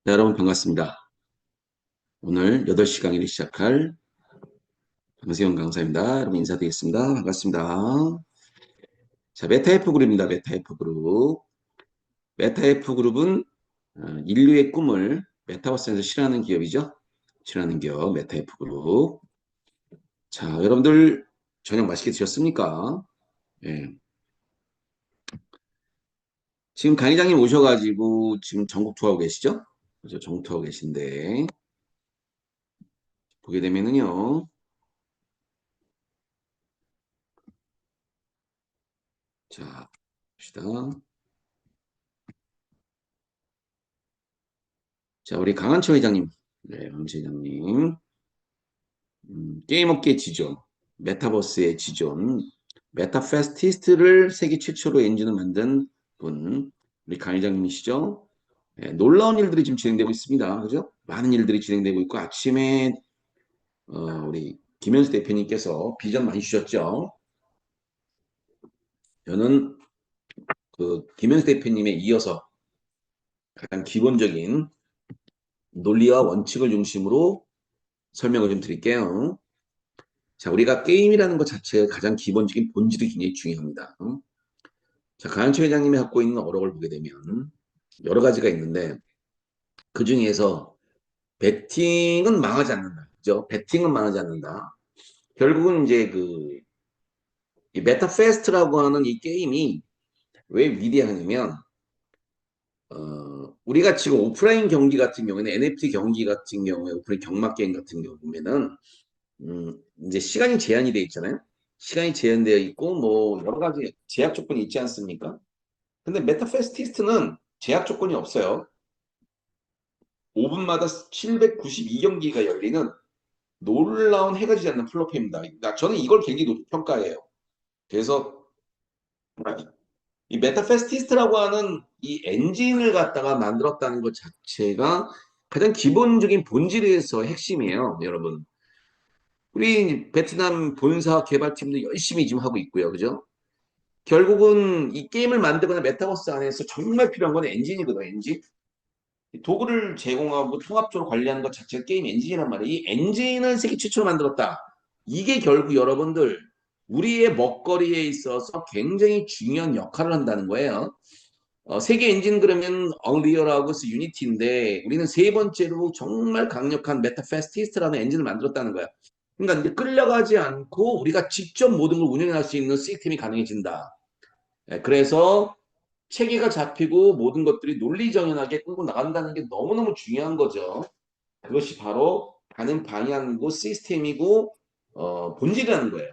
네, 여러분 반갑습니다. 오늘 8시 강의를 시작할 강세영 강사입니다. 여러분 인사드리겠습니다. 반갑습니다. 자, 메타F 그룹입니다. 메타F 그룹. 메타F 그룹은 인류의 꿈을 메타버스에서 실현하는 기업이죠. 실현하는 기업 메타F 그룹. 자, 여러분들 저녁 맛있게 드셨습니까? 예. 지금 강의장님 오셔가지고 지금 전국 투어하고 계시죠? 그죠? 전국 투어하고 계신데 보게 되면은요. 자, 봅시다. 자, 우리 강한철 회장님. 네, 강한철 회장님. 게임업계의 지존, 메타버스의 지존, 메타페스티스트를 세계 최초로 엔진을 만든 분, 우리 강 회장님이시죠? 네, 놀라운 일들이 지금 진행되고 있습니다. 그죠? 많은 일들이 진행되고 있고, 아침에, 우리 김현수 대표님께서 비전 많이 주셨죠? 저는 그 김현수 대표님에 이어서 가장 기본적인 논리와 원칙을 중심으로 설명을 좀 드릴게요. 자, 우리가 게임이라는 것 자체가 가장 기본적인 본질이 굉장히 중요합니다. 자, 강한철 회장님이 갖고 있는 어록을 보게 되면 여러 가지가 있는데 그 중에서 배팅은 망하지 않는다. 그죠? 배팅은 망하지 않는다. 결국은 이제 이 메타페스트라고 하는 이 게임이 왜 위대하냐면 우리가 지금 오프라인 경기 같은 경우에는 NFT 경기 같은 경우에 오프라인 경마 게임 같은 경우 보면은 이제 시간이 제한이 돼 있잖아요. 시간이 제한되어 있고 뭐 여러 가지 제약 조건이 있지 않습니까? 근데 메타페스티스트는 제약 조건이 없어요. 5분마다 792경기가 열리는 놀라운 해가 지지 않는 플랫폼입니다. 그러니까 저는 이걸 굉장히 높이 평가해요. 그래서 이 메타페스티스트라고 하는 이 엔진을 갖다가 만들었다는 것 자체가 가장 기본적인 본질에서 핵심이에요, 여러분. 우리 베트남 본사 개발팀도 열심히 지금 하고 있고요, 그죠? 결국은 이 게임을 만들거나 메타버스 안에서 정말 필요한 건 엔진이거든요, 엔진. 도구를 제공하고 통합적으로 관리하는 것 자체가 게임 엔진이란 말이에요. 이 엔진을 세계 최초로 만들었다. 이게 결국 여러분들 우리의 먹거리에 있어서 굉장히 중요한 역할을 한다는 거예요. 세계 엔진 그러면 언리얼하고 유니티인데 우리는 세 번째로 정말 강력한 메타페스티스트라는 엔진을 만들었다는 거야. 그러니까 이제 끌려가지 않고 우리가 직접 모든 걸 운영할 수 있는 시스템이 가능해진다. 그래서 체계가 잡히고 모든 것들이 논리정연하게 끌고 나간다는 게 너무너무 중요한 거죠. 그것이 바로 가는 방향이고 시스템이고 본질이라는 거예요.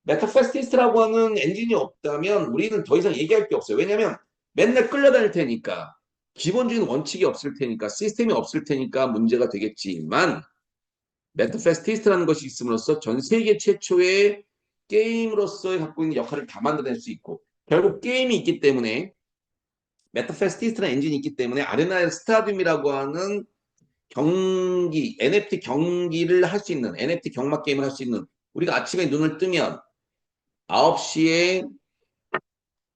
메타페스티스트라고 하는 엔진이 없다면 우리는 더 이상 얘기할 게 없어요. 왜냐하면 맨날 끌려다닐 테니까 기본적인 원칙이 없을 테니까 시스템이 없을 테니까 문제가 되겠지만 메타페스티스트라는 것이 있음으로써 전 세계 최초의 게임으로서 갖고 있는 역할을 다 만들어낼 수 있고 결국 게임이 있기 때문에 메타페스티스트라는 엔진이 있기 때문에 아레나 스타디움이라고 하는 경기, NFT 경기를 할 수 있는, NFT 경마 게임을 할 수 있는, 우리가 아침에 눈을 뜨면 9시에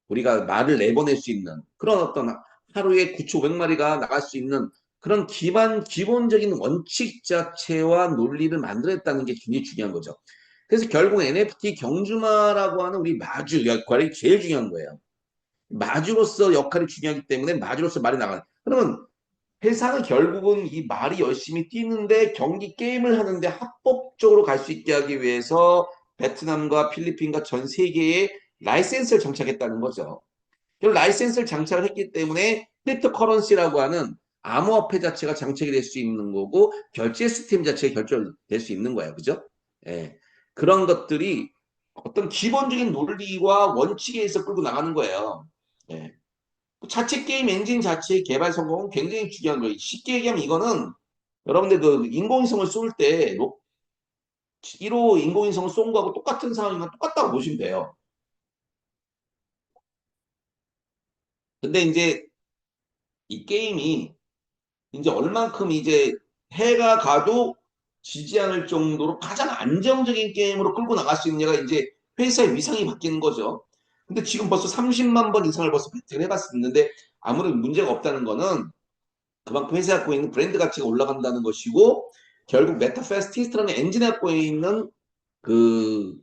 우리가 말을 내보낼 수 있는 그런 어떤 하루에 9,500마리가 나갈 수 있는 그런 기본적인 원칙 자체와 논리를 만들었다는 게 굉장히 중요한 거죠. 그래서 결국 NFT 경주마라고 하는 우리 마주 역할이 제일 중요한 거예요. 마주로서 역할이 중요하기 때문에 마주로서 말이 나가는. 그러면 회사는 결국은 이 말이 열심히 뛰는데 경기 게임을 하는데 합법적으로 갈 수 있게 하기 위해서 베트남과 필리핀과 전 세계에 라이센스를 장착했다는 거죠. 그 라이센스를 장착을 했기 때문에 크립토 커런시라고 하는 암호화폐 자체가 장착이 될 수 있는 거고 결제 시스템 자체가 결정될 수 있는 거예요. 그죠? 예. 그런 것들이 어떤 기본적인 논리와 원칙에 의해서 끌고 나가는 거예요. 예. 자체 게임 엔진 자체의 개발 성공은 굉장히 중요한 거예요. 쉽게 얘기하면 이거는 여러분들 그 인공위성을 쏠 때 1호 인공위성을 쏜 거하고 똑같은 상황이면 똑같다고 보시면 돼요. 근데 이제 이 게임이 이제 얼만큼 이제 해가 가도 지지 않을 정도로 가장 안정적인 게임으로 끌고 나갈 수 있느냐가 이제 회사의 위상이 바뀌는 거죠. 근데 지금 벌써 30만 번 이상을 벌써 배팅을 해봤었는데 아무런 문제가 없다는 거는 그만큼 회사가 갖고 있는 브랜드 가치가 올라간다는 것이고 결국 메타페스티스트라는 엔진이 갖고 있는 그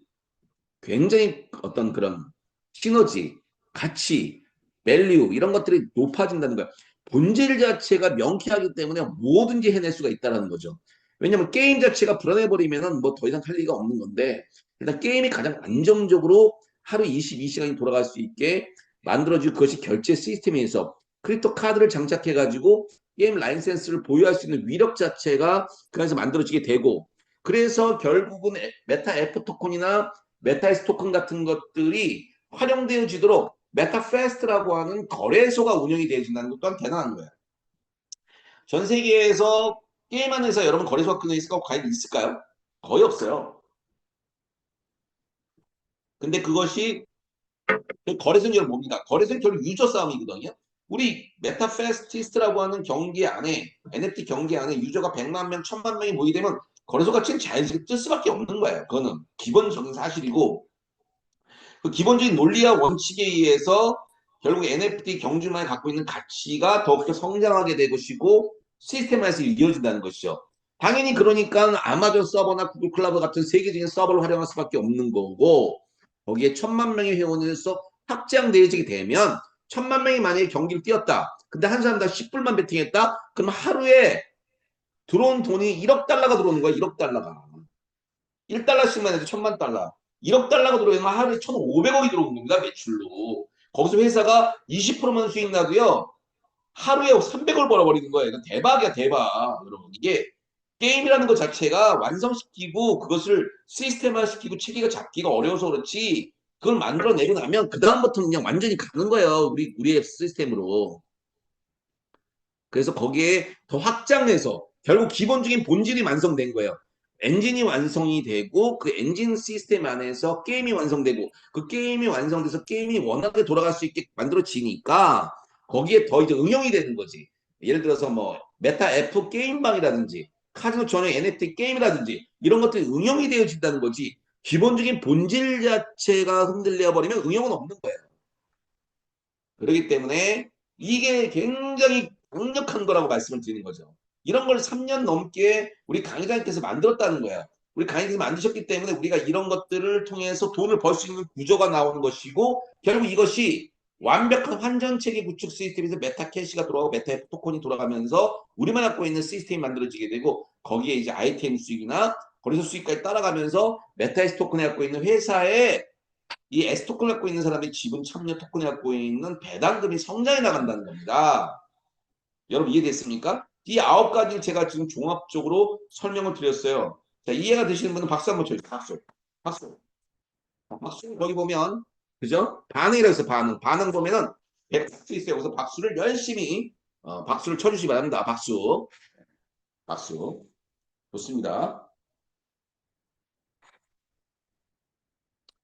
굉장히 어떤 그런 시너지, 가치, 밸류 이런 것들이 높아진다는 거야. 본질 자체가 명쾌하기 때문에 뭐든지 해낼 수가 있다는 거죠. 왜냐면 게임 자체가 불안해버리면은 뭐 더 이상 할 리가 없는 건데 일단 게임이 가장 안정적으로 하루 22시간이 돌아갈 수 있게 만들어지고 그것이 결제 시스템에서 크립토 카드를 장착해가지고 게임 라이센스를 보유할 수 있는 위력 자체가 그 안에서 만들어지게 되고 그래서 결국은 메타 F 토큰이나 메타에스 토큰 같은 것들이 활용되어지도록 메타페스트라고 하는 거래소가 운영이 되어진다는 것 또한 대단한 거예요. 전 세계에서 게임 안에서 여러분 거래소가 끊어 있을까? 과연 있을까요? 거의 없어요. 근데 그것이 거래소는 여러분 뭡니까? 거래소는 결국 유저 싸움이거든요. 우리 메타페스티스트라고 하는 경기 안에 NFT 경기 안에 유저가 100만 명, 1000만 명이 모이되면 거래소 가치는 자연스럽게 뜰 수밖에 없는 거예요. 그거는 기본적인 사실이고 그 기본적인 논리와 원칙에 의해서 결국 NFT 경주만이 갖고 있는 가치가 더욱더 성장하게 될 것이고 시스템에서 이어진다는 것이죠. 당연히 그러니까 아마존 서버나 구글 클라우드 같은 세계적인 서버를 활용할 수밖에 없는 거고 거기에 1000만 명의 회원에서 확장되어지게 되면 1000만 명이 만약에 경기를 뛰었다. 근데 한 사람당 10불만 베팅했다. 그럼 하루에 들어온 돈이 1억 달러가 들어오는 거야. 1억 달러가. 1달러씩만 해도 1000만 달러. 1억 달러가 들어오면 하루에 1500억이 들어오는 겁니다. 매출로. 거기서 회사가 20%만 수익 나도요. 하루에 300을 벌어버리는 거예요. 이건 대박이야, 대박. 여러분. 이게 게임이라는 것 자체가 완성시키고 그것을 시스템화시키고 체계가 잡기가 어려워서 그렇지 그걸 만들어내고 나면 그다음부터는 그냥 완전히 가는 거예요. 우리의 시스템으로. 그래서 거기에 더 확장해서 결국 기본적인 본질이 완성된 거예요. 엔진이 완성이 되고 그 엔진 시스템 안에서 게임이 완성되고 그 게임이 완성돼서 게임이 원하게 돌아갈 수 있게 만들어지니까 거기에 더 이제 응용이 되는 거지. 예를 들어서 뭐 메타 F 게임방이라든지 카지노 전용 NFT 게임이라든지 이런 것들이 응용이 되어진다는 거지. 기본적인 본질 자체가 흔들려 버리면 응용은 없는 거예요. 그렇기 때문에 이게 굉장히 강력한 거라고 말씀을 드리는 거죠. 이런 걸 3년 넘게 우리 강의자님께서 만들었다는 거예요. 우리 강의자님이 만드셨기 때문에 우리가 이런 것들을 통해서 돈을 벌 수 있는 구조가 나오는 것이고 결국 이것이 완벽한 환전체계 구축 시스템에서 메타캐시가 돌아가고 메타 토큰이 돌아가면서 우리만 갖고 있는 시스템이 만들어지게 되고 거기에 이제 아이템 수익이나 거래소 수익까지 따라가면서 메타에스 토큰이 갖고 있는 회사의 이 S 토큰을 갖고 있는 사람이 지분 참여 토큰을 갖고 있는 배당금이 성장해 나간다는 겁니다. 여러분 이해됐습니까? 이 9가지를 제가 지금 종합적으로 설명을 드렸어요. 자, 이해가 되시는 분은 박수 한번 쳐주세요. 박수. 박수. 박수. 거기 보면 그죠? 반응이라고 해서 반응. 반응 보면은 100박수 있어요. 그래서 박수를 열심히 박수를 쳐주시기 바랍니다. 박수. 박수. 좋습니다.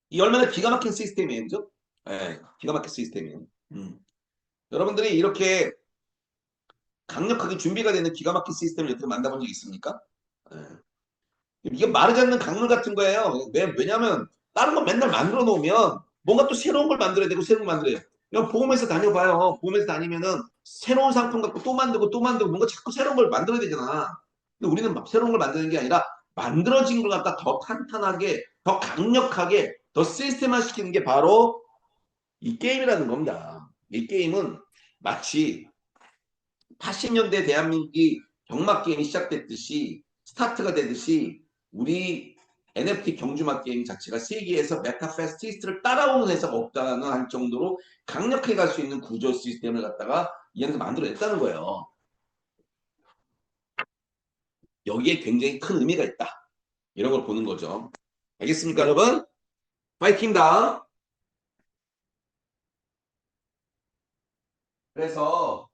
이 얼마나 기가 막힌 시스템이에요. 그죠? 네, 기가 막힌 시스템이에요. 여러분들이 이렇게 강력하게 준비가 되는 기가 막힌 시스템을 여태껏 만나본 적 있습니까? 예. 이게 마르지 않는 강물 같은 거예요. 왜냐하면 다른 거 맨날 만들어 놓으면 뭔가 또 새로운 걸 만들어야 되고 새로운 걸 만들어야 돼요. 그냥 보험회사 다녀봐요. 보험회사 다니면은 새로운 상품 갖고 또 만들고 또 만들고 뭔가 자꾸 새로운 걸 만들어야 되잖아. 근데 우리는 막 새로운 걸 만드는 게 아니라 만들어진 걸 갖다 더 탄탄하게, 더 강력하게, 더 시스템화 시키는 게 바로 이 게임이라는 겁니다. 이 게임은 마치 80년대 대한민국이 경마 게임이 시작됐듯이 스타트가 되듯이 우리 NFT 경주마 게임 자체가 세계에서 메타페스티스트를 따라오는 회사가 없다는 한 정도로 강력하게 갈 수 있는 구조 시스템을 갖다가 이 안에서 만들어냈다는 거예요. 여기에 굉장히 큰 의미가 있다. 이런 걸 보는 거죠. 알겠습니까, 여러분? 파이팅다. 그래서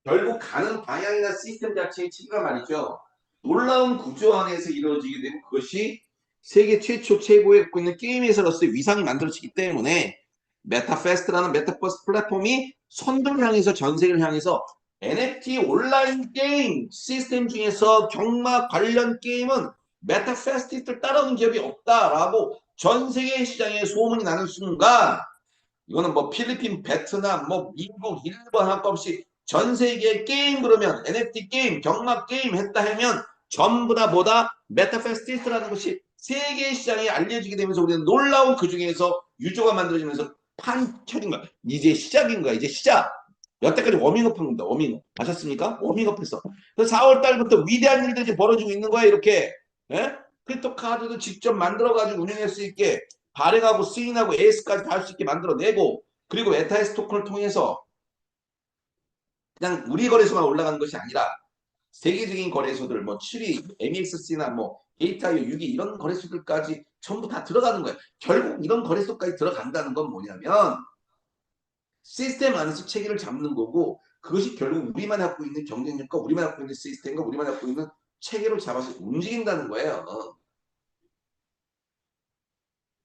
결국 가는 방향이나 시스템 자체의 체계가 말이죠. 놀라운 구조 안에서 이루어지게 되고 그것이 세계 최초 최고에 갖고 있는 게임 회사로서의 위상이 만들어지기 때문에 메타페스트라는 메타버스 플랫폼이 선두를 향해서 전 세계를 향해서 NFT 온라인 게임 시스템 중에서 경마 관련 게임은 메타페스트를 따라오는 기업이 없다라고 전 세계 시장에 소문이 나는 순간 이거는 뭐 필리핀, 베트남, 뭐 미국, 일본 할 것 없이 전 세계 게임 그러면 NFT 게임, 경마 게임 했다 하면 전부 다 뭐다? 메타페스티스트라는 것이 세계 시장에 알려지게 되면서 우리는 놀라운 그 중에서 유저가 만들어지면서 판쳐진 거야. 이제 시작인 거야. 이제 시작. 여태까지 워밍업 한 겁니다. 워밍업. 아셨습니까? 워밍업 했어. 그래서 4월 달부터 위대한 일들이 벌어지고 있는 거야. 이렇게. 예? 크립토 카드도 직접 만들어가지고 운영할 수 있게 발행하고 스윙하고 AS까지 다 할 수 있게 만들어내고 그리고 메타에스 토큰을 통해서 그냥 우리 거래소만 올라가는 것이 아니라 세계적인 거래소들 뭐 추리, MEXC나 뭐 데이터이오, 유기 이런 거래소들까지 전부 다 들어가는 거예요. 결국 이런 거래소까지 들어간다는 건 뭐냐면 시스템 안에서 체계를 잡는 거고 그것이 결국 우리만 갖고 있는 경쟁력과 우리만 갖고 있는 시스템과 우리만 갖고 있는 체계로 잡아서 움직인다는 거예요.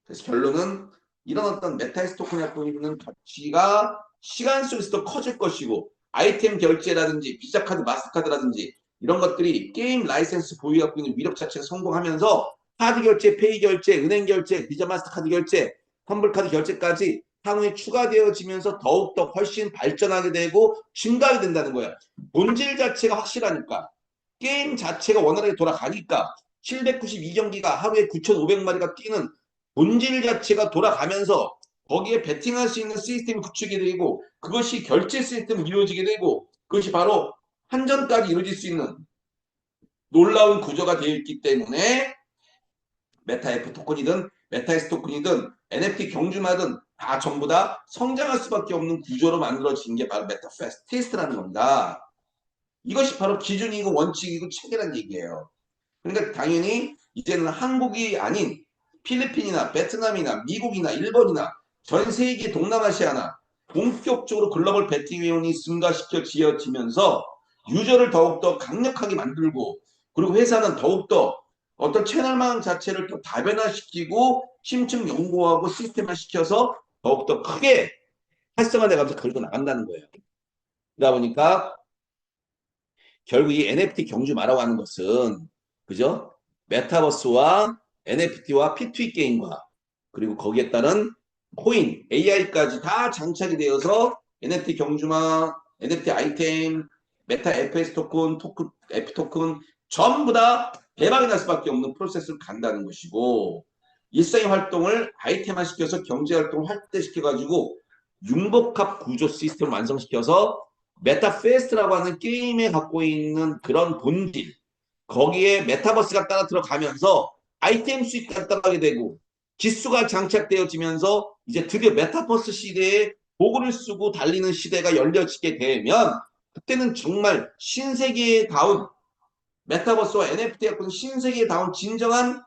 그래서 결론은 이런 어떤 메타에스 토큰이 갖고 있는 가치가 시간 속에서 더 커질 것이고 아이템 결제라든지 비자카드, 마스터카드라든지 이런 것들이 게임 라이센스 보유 갖고 있는 위력 자체가 성공하면서 카드 결제, 페이 결제, 은행 결제, 비자 마스터카드 결제, 텀블카드 결제까지 향후에 추가되어지면서 더욱더 훨씬 발전하게 되고 증가하게 된다는 거예요. 본질 자체가 확실하니까 게임 자체가 원활하게 돌아가니까 792경기가 하루에 9,500마리가 뛰는 본질 자체가 돌아가면서 거기에 베팅할 수 있는 시스템이 구축이 되고 그것이 결제 시스템이 이루어지게 되고 그것이 바로 한전까지 이루어질 수 있는 놀라운 구조가 되어 있기 때문에 메타F 토큰이든 메타S 토큰이든 NFT 경주마든 다 전부 다 성장할 수밖에 없는 구조로 만들어진 게 바로 메타페스티스트라는 겁니다. 이것이 바로 기준이고 원칙이고 체계란 얘기예요. 그러니까 당연히 이제는 한국이 아닌 필리핀이나 베트남이나 미국이나 일본이나 전 세계 동남아시아나 본격적으로 글로벌 배팅 회원이 증가시켜 지어지면서 유저를 더욱더 강력하게 만들고 그리고 회사는 더욱더 어떤 채널망 자체를 더 다변화시키고 심층 연구하고 시스템화 시켜서 더욱더 크게 활성화돼가면서 걸고 나간다는 거예요. 그러다 보니까 결국 이 NFT 경주마라고 하는 것은 그죠? 메타버스와 NFT와 P2E 게임과 그리고 거기에 따른 코인, AI까지 다 장착이 되어서 NFT 경주마, NFT 아이템, 메타 FS 토큰, F 토큰 전부 다 대박이 날 수밖에 없는 프로세스를 간다는 것이고 일상의 활동을 아이템화 시켜서 경제 활동을 확대시켜가지고 융복합 구조 시스템을 완성시켜서 메타페스트라고 하는 게임에 갖고 있는 그런 본질 거기에 메타버스가 따라 들어가면서 아이템 수익까지 따라가게 되고 지수가 장착되어지면서 이제 드디어 메타버스 시대에 도구를 쓰고 달리는 시대가 열려지게 되면 그때는 정말 신세계에 다운 메타버스와 NFT가 갖고 있는 신세계에 다운 진정한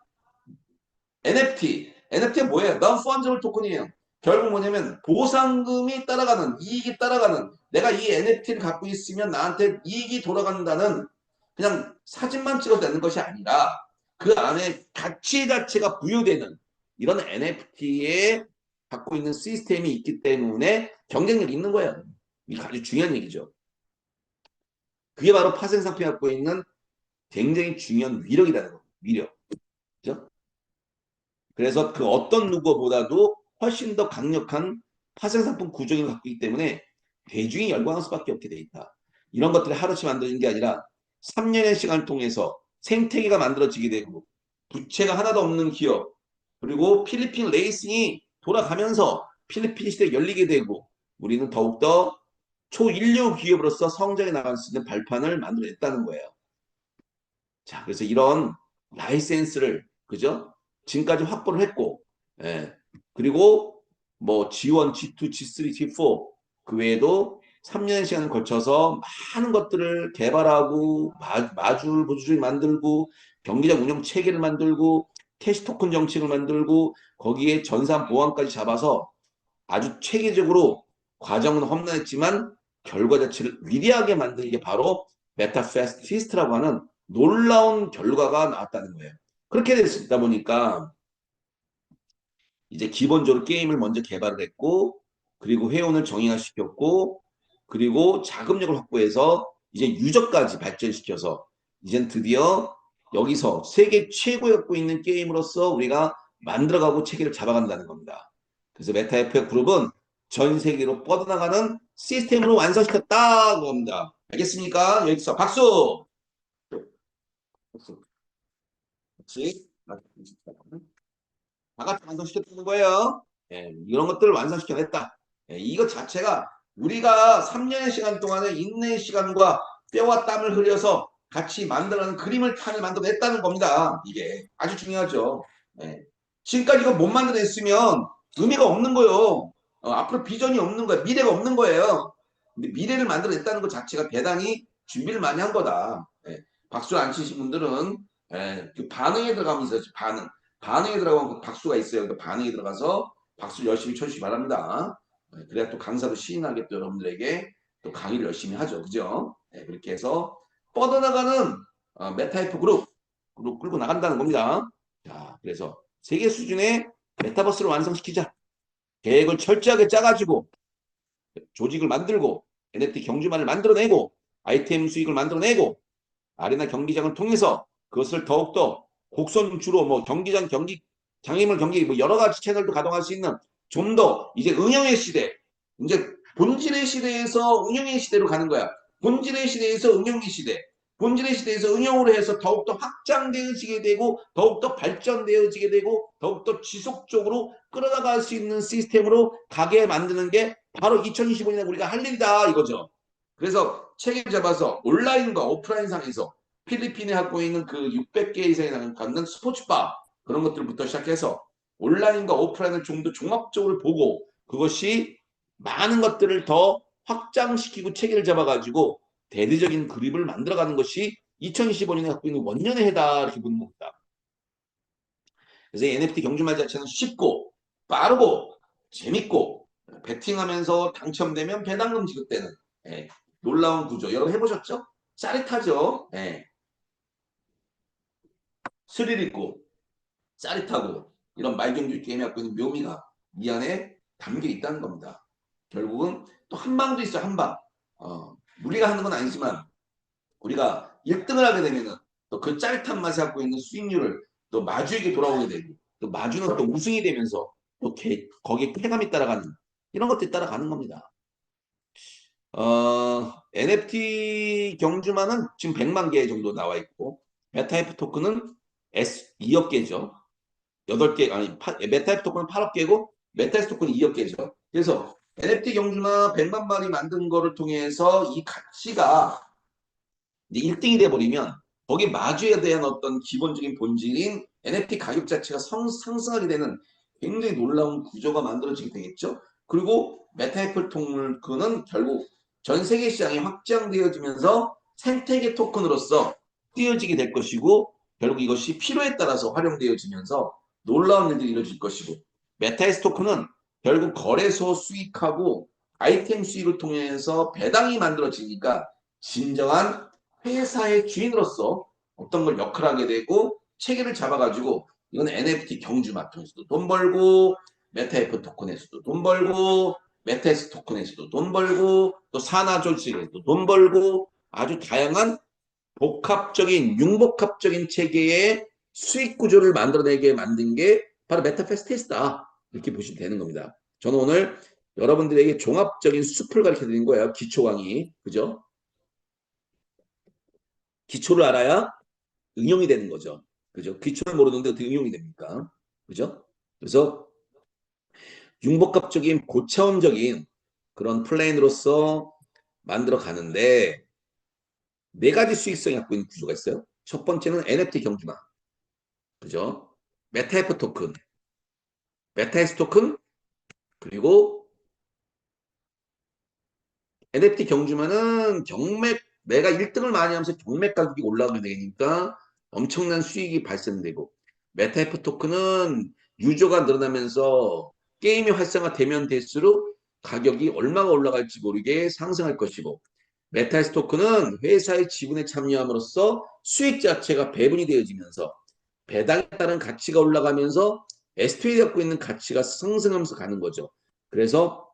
NFT. NFT가 뭐예요? Non-fungible 토큰이에요. 결국 뭐냐면 보상금이 따라가는 이익이 따라가는 내가 이 NFT를 갖고 있으면 나한테 이익이 돌아간다는 그냥 사진만 찍어서 내는 것이 아니라 그 안에 가치 자체가 부여되는 이런 NFT에 갖고 있는 시스템이 있기 때문에 경쟁력이 있는 거예요. 이게 아주 중요한 얘기죠. 그게 바로 파생상품이 갖고 있는 굉장히 중요한 위력이라는 거예요. 위력. 그죠? 그래서 그 어떤 누구보다도 훨씬 더 강력한 파생상품 구조를 갖고 있기 때문에 대중이 열광할 수밖에 없게 돼 있다. 이런 것들이 하루치 만들어진 게 아니라 3년의 시간을 통해서 생태계가 만들어지게 되고 부채가 하나도 없는 기업 그리고 필리핀 레이싱이 돌아가면서 필리핀 시대가 열리게 되고 우리는 더욱더 초인류 기업으로서 성장해 나갈 수 있는 발판을 만들어냈다는 거예요. 자, 그래서 이런 라이센스를 그죠? 지금까지 확보를 했고, 예. 그리고 뭐 G1, G2, G3, G4 그 외에도 3년의 시간을 거쳐서 많은 것들을 개발하고 마줄 보조를 만들고 경기장 운영 체계를 만들고 캐시 토큰 정책을 만들고 거기에 전산 보안까지 잡아서 아주 체계적으로 과정은 험난했지만 결과 자체를 위대하게 만드는 게 바로 메타페스티스트라고 하는 놀라운 결과가 나왔다는 거예요. 그렇게 됐다 보니까 이제 기본적으로 게임을 먼저 개발을 했고 그리고 회원을 정의화시켰고 그리고 자금력을 확보해서 이제 유저까지 발전시켜서 이젠 드디어 여기서 세계 최고에 갖고 있는 게임으로서 우리가 만들어가고 체계를 잡아간다는 겁니다. 그래서 메타FF 그룹은 전 세계로 뻗어나가는 시스템으로 완성시켰다고 합니다. 알겠습니까? 여기서 박수! 박수. 그렇지? 다 같이 완성시켰다는 거예요. 예, 이런 것들을 완성시켜냈다. 예, 이것 자체가 우리가 3년의 시간 동안에 인내의 시간과 뼈와 땀을 흘려서 같이 만들어낸 그림을 판을 만들어냈다는 겁니다. 이게 아주 중요하죠. 예. 지금까지 이거 못 만들어냈으면 의미가 없는 거예요. 앞으로 비전이 없는 거예요. 미래가 없는 거예요. 근데 미래를 만들어냈다는 것 자체가 대단히 준비를 많이 한 거다. 예. 박수 안 치신 분들은 예, 그 반응에 들어가면 있어요. 반응에 들어가면 그 박수가 있어요. 그 반응에 들어가서 박수 열심히 쳐주시기 바랍니다. 네, 그래야 또 강사도 시인하게 또 여러분들에게 또 강의를 열심히 하죠. 그죠? 네, 그렇게 해서 뻗어나가는 메타이프 그룹 끌고 나간다는 겁니다. 자, 그래서 세계 수준의 메타버스를 완성시키자. 계획을 철저하게 짜가지고 조직을 만들고 NFT 경주만을 만들어내고 아이템 수익을 만들어내고 아레나 경기장을 통해서 그것을 더욱더 곡선주로 뭐 경기장 경기 장애물 경기 뭐 여러 가지 채널도 가동할 수 있는 좀 더 이제 응용의 시대 이제 본질의 시대에서 응용의 시대로 가는 거야. 본질의 시대에서 응용의 시대. 본질의 시대에서 응용으로 해서 더욱더 확장되어지게 되고 더욱더 발전되어지게 되고 더욱더 지속적으로 끌어나갈 수 있는 시스템으로 가게 만드는 게 바로 2025년에 우리가 할 일이다 이거죠. 그래서 체계를 잡아서 온라인과 오프라인 상에서 필리핀에 갖고 있는 그 600개 이상이 갖는 스포츠바 그런 것들부터 시작해서 온라인과 오프라인을 좀 더 종합적으로 보고 그것이 많은 것들을 더 확장시키고 체계를 잡아가지고 대대적인 그립을 만들어가는 것이 2025년에 갖고 있는 원년의 해다 이렇게 보는 겁니다. 그래서 NFT 경주말 자체는 쉽고 빠르고 재밌고 베팅하면서 당첨되면 배당금 지급되는 예, 놀라운 구조. 여러분 해보셨죠? 짜릿하죠? 예, 스릴 있고 짜릿하고 이런 말경주 게임이 갖고 있는 묘미가 이 안에 담겨 있다는 겁니다. 결국은 또 한 방도 있어요. 한 방. 우리가 하는 건 아니지만 우리가 1등을 하게 되면은 또 그 짜릿한 맛에 갖고 있는 수익률을 또 마주에게 돌아오게 되고 또 마주는 또 우승이 되면서 또 거기에 쾌감이 따라가는 이런 것들이 따라가는 겁니다. NFT 경주만은 지금 100만 개 정도 나와 있고 메타이프 토큰은 S 2억 개죠. 8개 아니 메타이프 토큰은 8억 개고 메타이프 토큰은 2억 개죠. 그래서 NFT 경주만 100만 마리 만든 거를 통해서 이 가치가 이제 1등이 돼버리면 거기 마주에 대한 어떤 기본적인 본질인 NFT 가격 자체가 상승하게 되는 굉장히 놀라운 구조가 만들어지게 되겠죠. 그리고 메타애플 토큰은 결국 전 세계 시장이 확장되어지면서 생태계 토큰으로서 쓰여지게 될 것이고 결국 이것이 필요에 따라서 활용되어지면서 놀라운 일들이 이루어질 것이고 메타에스 토큰은 결국 거래소 수익하고 아이템 수익을 통해서 배당이 만들어지니까 진정한 회사의 주인으로서 어떤 걸 역할하게 되고 체계를 잡아가지고 이건 NFT 경주 마통에서도 돈 벌고 메타에프 토큰에서도 돈 벌고 메타에스 토큰에서도 돈 벌고 또 산하 조직에서도 돈 벌고 아주 다양한 복합적인 융복합적인 체계의 수익 구조를 만들어내게 만든 게 바로 메타페스티스다 이렇게 보시면 되는 겁니다. 저는 오늘 여러분들에게 종합적인 숲을 가르쳐 드린 거예요. 기초 강의 그죠? 기초를 알아야 응용이 되는 거죠. 그죠? 기초를 모르는데 어떻게 응용이 됩니까? 그죠? 그래서 융복합적인 고차원적인 그런 플레인으로서 만들어 가는데 네 가지 수익성이 갖고 있는 구조가 있어요. 첫 번째는 NFT 경주만. 그죠? 메타에프 토큰, 메타에스 토큰, 그리고 NFT 경주만은 경매, 내가 1등을 많이 하면서 경매 가격이 올라가게 되니까 엄청난 수익이 발생되고, 메타에프 토큰은 유저가 늘어나면서 게임이 활성화되면 될수록 가격이 얼마가 올라갈지 모르게 상승할 것이고, 메타에스 토큰은 회사의 지분에 참여함으로써 수익 자체가 배분이 되어지면서 배당에 따른 가치가 올라가면서 S2에 갖고 있는 가치가 상승하면서 가는 거죠. 그래서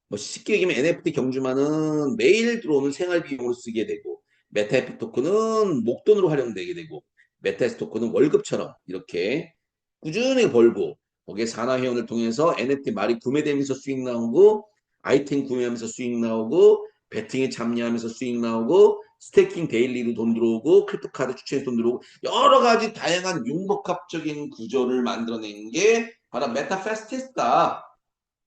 뭐 쉽게 얘기하면 NFT 경주만은 매일 들어오는 생활 비용으로 쓰게 되고 메타에프 토큰은 목돈으로 활용되게 되고 메타에스 토큰은 월급처럼 이렇게 꾸준히 벌고 거기에 산하회원을 통해서 NFT 말이 구매되면서 수익 나오고 아이템 구매하면서 수익 나오고 배팅에 참여하면서 수익 나오고 스테이킹 데일리로 돈 들어오고 크립토 카드 추천해서 돈 들어오고 여러 가지 다양한 융복합적인 구조를 만들어낸 게 바로 메타페스티스다.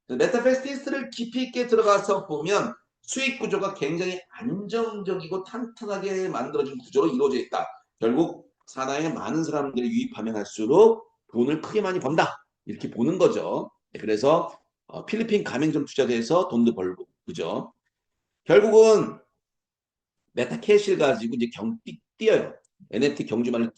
메타페스티스를 깊이 있게 들어가서 보면 수익 구조가 굉장히 안정적이고 탄탄하게 만들어진 구조로 이루어져 있다. 결국 산하에 많은 사람들이 유입하면 할수록 돈을 크게 많이 번다. 이렇게 보는 거죠. 그래서 필리핀 가맹점 투자도 해서 돈도 벌고, 그죠? 결국은 메타캐시를 가지고 이제 뛰어요. NFT 경주만을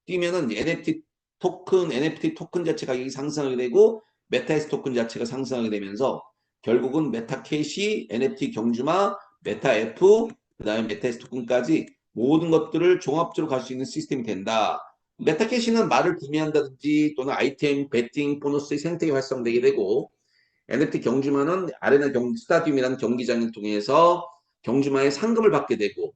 뛰면은 NFT 토큰 자체 가격이 상승하게 되고 메타에스 토큰 자체가 상승하게 되면서 결국은 메타캐시, NFT 경주마, 메타F, 그다음에 메타에스 토큰까지 모든 것들을 종합적으로 갈 수 있는 시스템이 된다. 메타캐시는 말을 구매한다든지 또는 아이템, 배팅, 보너스의 생태계 활성되게 되고 NFT 경주마는 아레나 스타디움이라는 경기장을 통해서 경주마의 상금을 받게 되고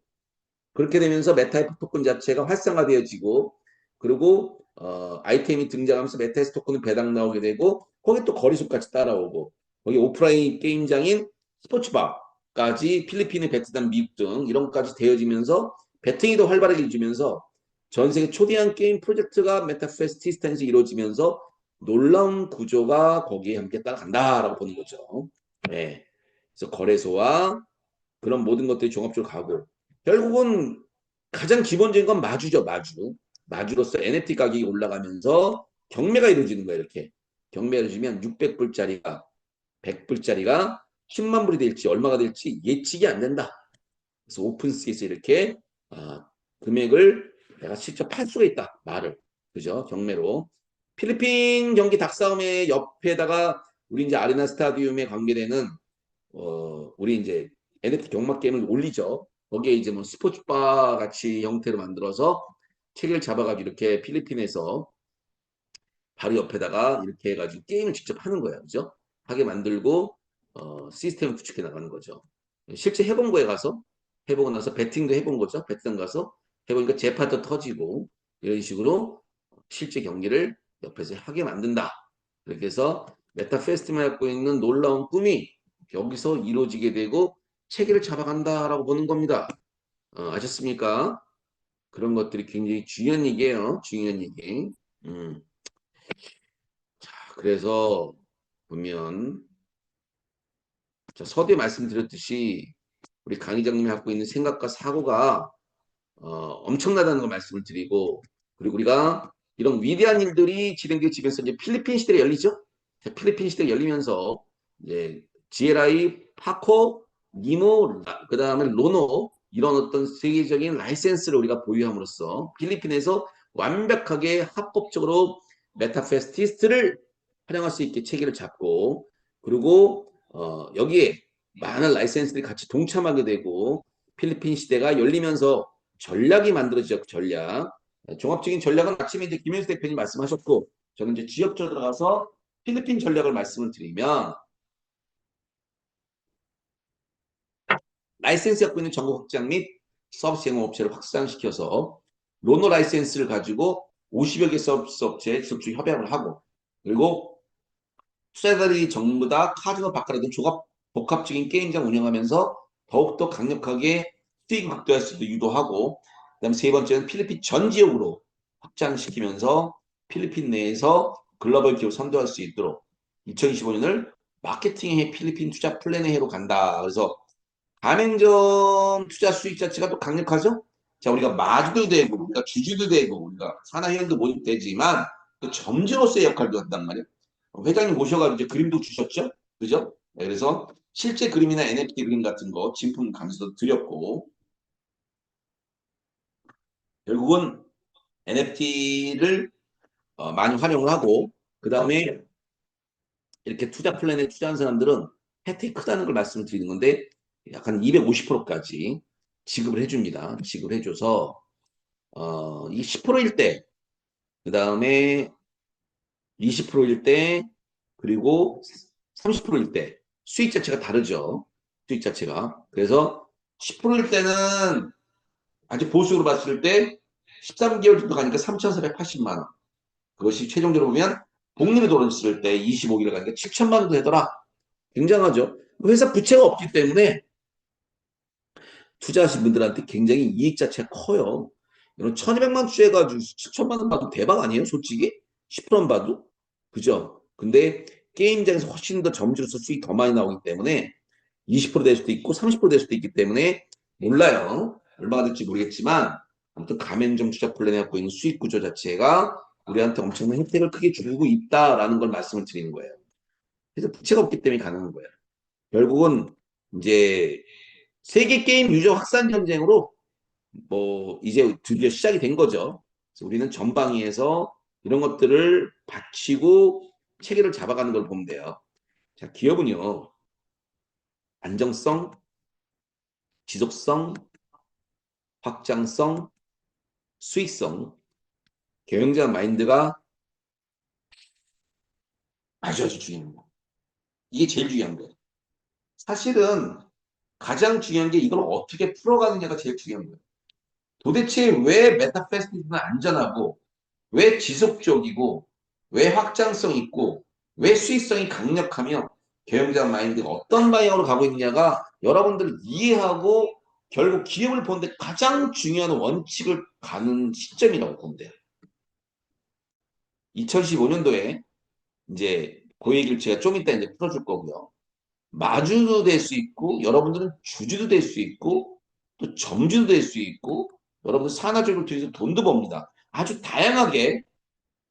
그렇게 되면서 메타에프 토큰 자체가 활성화되어지고 그리고 아이템이 등장하면서 메타에스 토큰은 배당 나오게 되고 거기 또 거리수까지 따라오고 거기 오프라인 게임장인 스포츠바까지 필리핀, 베트남, 미국 등 이런 것까지 되어지면서 배팅이 더 활발하게 이루어지면서 전 세계 초대형 게임 프로젝트가 메타페스티스탄에서 이루어지면서 놀라운 구조가 거기에 함께 따라간다라고 보는 거죠. 네. 그래서 거래소와 그런 모든 것들이 종합적으로 가고 결국은 가장 기본적인 건 마주죠. 마주로서 NFT 가격이 올라가면서 경매가 이루어지는 거예요. 이렇게 경매가 이루어지면 600불짜리가 100불짜리가 10만 불이 될지 얼마가 될지 예측이 안 된다. 그래서 오픈스에서 이렇게 금액을 내가 직접 팔 수가 있다. 말을 그죠? 경매로 필리핀 경기 닭싸움의 옆에다가 우리 이제 아레나 스타디움에 관계되는 우리 이제 NFT 경마 게임을 올리죠. 거기에 이제 뭐 스포츠바 같이 형태로 만들어서 체계를 잡아가지고 이렇게 필리핀에서 바로 옆에다가 이렇게 해가지고 게임을 직접 하는 거예요. 그죠? 하게 만들고 시스템을 구축해 나가는 거죠. 실제 해본 거에 가서 해보고 나서 배팅도 해본 거죠. 배팅 가서 해보니까 재판도 터지고 이런 식으로 실제 경기를 옆에서 하게 만든다. 그렇게 해서 메타 페스티벌 갖고 있는 놀라운 꿈이 여기서 이루어지게 되고 체계를 잡아간다라고 보는 겁니다. 아셨습니까? 그런 것들이 굉장히 중요한 얘기예요. 중요한 얘기. 음. 그래서 보면 자, 서두에 말씀드렸듯이 우리 강 의장님이 갖고 있는 생각과 사고가 엄청나다는 걸 말씀을 드리고 그리고 우리가 이런 위대한 일들이 진행되면서 이제 필리핀 시대가 열리죠. 필리핀 시대가 열리면서 이제 GLI, 파코, 니모, 그 다음에 로노 이런 어떤 세계적인 라이센스를 우리가 보유함으로써 필리핀에서 완벽하게 합법적으로 메타페스티스트를 활용할 수 있게 체계를 잡고 그리고 여기에 많은 라이센스들이 같이 동참하게 되고 필리핀 시대가 열리면서 전략이 만들어지죠. 전략. 종합적인 전략은 아침에 이제 김현수 대표님 말씀하셨고 저는 이제 지역적으로 들어가서 필리핀 전략을 말씀을 드리면 라이센스 갖고 있는 전국 확장 및 서비스 영업업체를 확산시켜서 로노 라이센스를 가지고 50여 개 서비스 업체에 직접 협약을 하고 그리고 투자자들이 전부 다 카지노 바카라 등 복합적인 게임장 운영하면서 더욱더 강력하게 수익 확대할 수 있도록 유도하고 그다음에 세 번째는 필리핀 전 지역으로 확장시키면서 필리핀 내에서 글로벌 기업 선도할 수 있도록 2025년을 마케팅의 필리핀 투자 플랜의 해로 간다. 그래서 가맹점 투자 수익 자체가 또 강력하죠. 자, 우리가 마주도 되고 우리가 주주도 되고 우리가 산하회원도 모집되지만 또 점주로서의 역할도 한단 말이에요. 회장님 모셔가지고 이제 그림도 주셨죠? 그죠? 네, 그래서 실제 그림이나 NFT 그림 같은 거 진품 감수도 드렸고 결국은 NFT를 많이 활용을 하고 그 다음에 이렇게 투자 플랜에 투자한 사람들은 혜택이 크다는 걸 말씀을 드리는 건데 약간 250%까지 지급을 해줍니다. 지급을 해줘서 이 10%일 때, 그 다음에 20%일 때, 그리고 30%일 때 수익 자체가 다르죠. 수익 자체가. 그래서 10%일 때는 아주 보수적으로 봤을 때 13개월 정도 가니까 3,480만 원. 그것이 최종적으로 보면 복리를 돌았을 때 25개월 가니까 7천만 원도 되더라. 굉장하죠. 회사 부채가 없기 때문에 투자하신 분들한테 굉장히 이익 자체가 커요. 이런 1200만 투자해가지고 7천만 원 봐도 대박 아니에요? 솔직히? 10%만 봐도? 그죠? 근데 게임장에서 훨씬 더 점주로서 수익 더 많이 나오기 때문에 20%될 수도 있고 30%될 수도 있기 때문에 몰라요. 얼마가 될지 모르겠지만 아무튼 가맹점 투자 플랜에 갖고 있는 수익 구조 자체가 우리한테 엄청난 혜택을 크게 주고 있다라는 걸 말씀을 드리는 거예요. 그래서 부채가 없기 때문에 가능한 거예요. 결국은 이제 세계 게임 유저 확산 전쟁으로 뭐 이제 드디어 시작이 된 거죠. 그래서 우리는 전방위에서 이런 것들을 받치고 체계를 잡아가는 걸 보면 돼요. 자, 기업은요, 안정성, 지속성, 확장성, 수익성, 경영자 마인드가 아주 아주 중요합니다. 이게 제일 중요한 거예요. 사실은 가장 중요한 게 이걸 어떻게 풀어가느냐가 제일 중요한 거예요. 도대체 왜 메타페스티는 안전하고 왜 지속적이고 왜 확장성 있고 왜 수익성이 강력하며 경영자 마인드가 어떤 방향으로 가고 있느냐가 여러분들 이해하고 결국 기업을 보는데 가장 중요한 원칙을 가는 시점이라고 보면 돼요. 2015년도에 이제 그 얘기를 제가 좀 이따 이제 풀어줄 거고요. 마주도 될 수 있고 여러분들은 주주도 될 수 있고 또 점주도 될 수 있고 여러분들 산하적으로 통해서 돈도 법니다. 아주 다양하게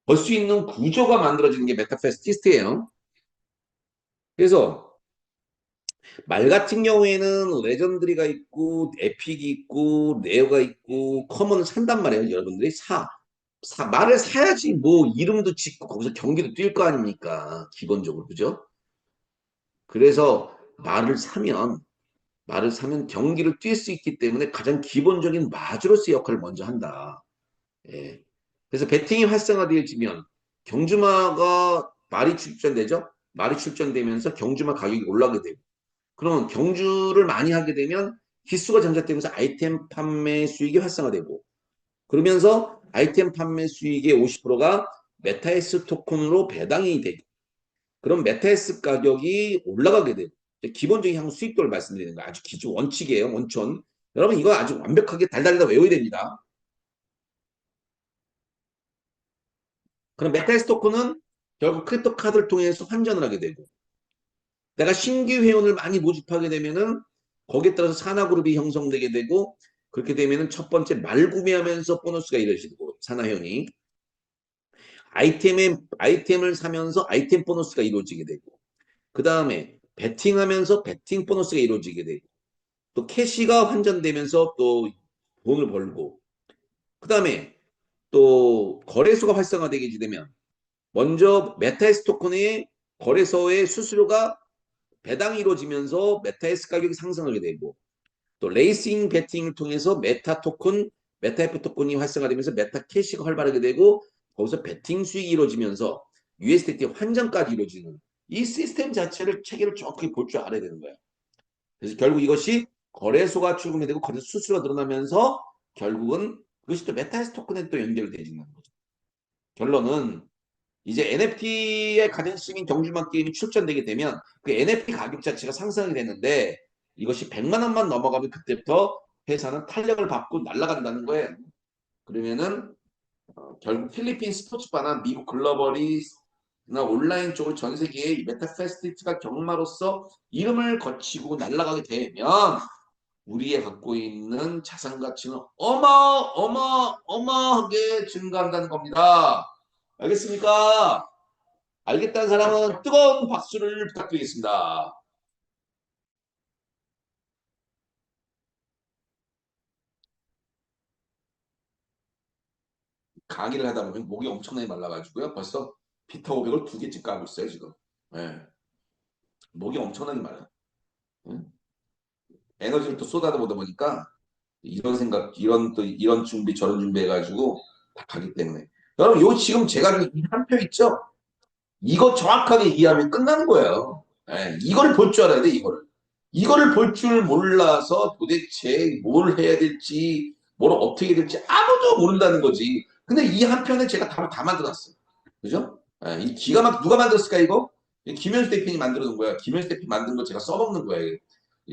벌 수 있는 구조가 만들어지는 게 메타페스티스트예요. 그래서 말 같은 경우에는 레전드리가 있고 에픽이 있고 네오가 있고 커먼을 산단 말이에요. 여러분들이 말을 사야지 뭐 이름도 짓고 거기서 경기도 뛸 거 아닙니까? 기본적으로 그죠? 그래서 말을 사면 경기를 뛸 수 있기 때문에 가장 기본적인 마주로서 역할을 먼저 한다. 예. 그래서 배팅이 활성화되어지면 경주마가 말이 출전되죠. 말이 출전되면서 경주마 가격이 올라가게 되고 그러면 경주를 많이 하게 되면 기수가 장착되면서 아이템 판매 수익이 활성화되고 그러면서 아이템 판매 수익의 50%가 메타에스 토큰으로 배당이 되고 그럼 메타에스 가격이 올라가게 되고 기본적인 향후 수익도를 말씀드리는 거 아주 기초 원칙이에요. 원천. 여러분 이거 아주 완벽하게 달달달 외워야 됩니다. 그럼 메타에스 토큰은 결국 크립토 카드를 통해서 환전을 하게 되고 내가 신규 회원을 많이 모집하게 되면은 거기에 따라서 산하그룹이 형성되게 되고 그렇게 되면은 첫 번째 말 구매하면서 보너스가 이루어지고 산하회원이 아이템을 사면서 아이템 보너스가 이루어지게 되고 그 다음에 베팅하면서 베팅 보너스가 이루어지게 되고 또 캐시가 환전되면서 또 돈을 벌고 그 다음에 또 거래소가 활성화되게 되면 먼저 메타에스 토큰의 거래소의 수수료가 배당이 이루어지면서 메타에스 가격이 상승하게 되고 또 레이싱 베팅을 통해서 메타F 토큰이 활성화되면서 메타 캐시가 활발하게 되고 거기서 베팅 수익이 이루어지면서 USDT 환전까지 이루어지는 이 시스템 자체를 체계를 정확히 볼 줄 알아야 되는 거예요. 그래서 결국 이것이 거래소가 출금이 되고 거래소 수수료가 늘어나면서 결국은 그것이 또 메타에스 토큰에 또 연결되지는 거죠. 결론은 이제 NFT의 가능성인 경주만 게임이 출전되게 되면 그 NFT 가격 자체가 상승이 되는데 이것이 100만 원만 넘어가면 그때부터 회사는 탄력을 받고 날아간다는 거예요. 그러면은 결국 필리핀 스포츠바나 미국 글로벌이나 온라인 쪽을 전 세계에 메타 페스티벌 경마로서 이름을 거치고 날아가게 되면 우리의 갖고 있는 자산 가치는 어마어마하게 증가한다는 겁니다. 알겠습니까? 알겠다는 사람은 뜨거운 박수를 부탁드리겠습니다. 강의를 하다 보면 목이 엄청나게 말라가지고요. 벌써 비타 500을 두 개씩 까고 있어요, 지금. 네. 목이 엄청나게 말라요. 응? 에너지를 또 쏟아보다 보니까 이런 생각, 이런 준비, 저런 준비 해가지고 다 가기 때문에. 여러분, 요 지금 제가 이한 표 있죠? 이거 정확하게 이해하면 끝나는 거예요. 예, 이걸 볼 줄 알아야 돼, 이거를. 이거를 볼 줄 몰라서 도대체 뭘 해야 될지, 뭘 어떻게 해야 될지 아무도 모른다는 거지. 근데 이 한 편에 제가 답을 다 만들어놨어요. 그죠? 예, 이 기가 막 누가 만들었을까, 이거? 김현수 대표님이 만들어 놓은 거야. 김현수 대표님 만든 거 제가 써먹는 거예요.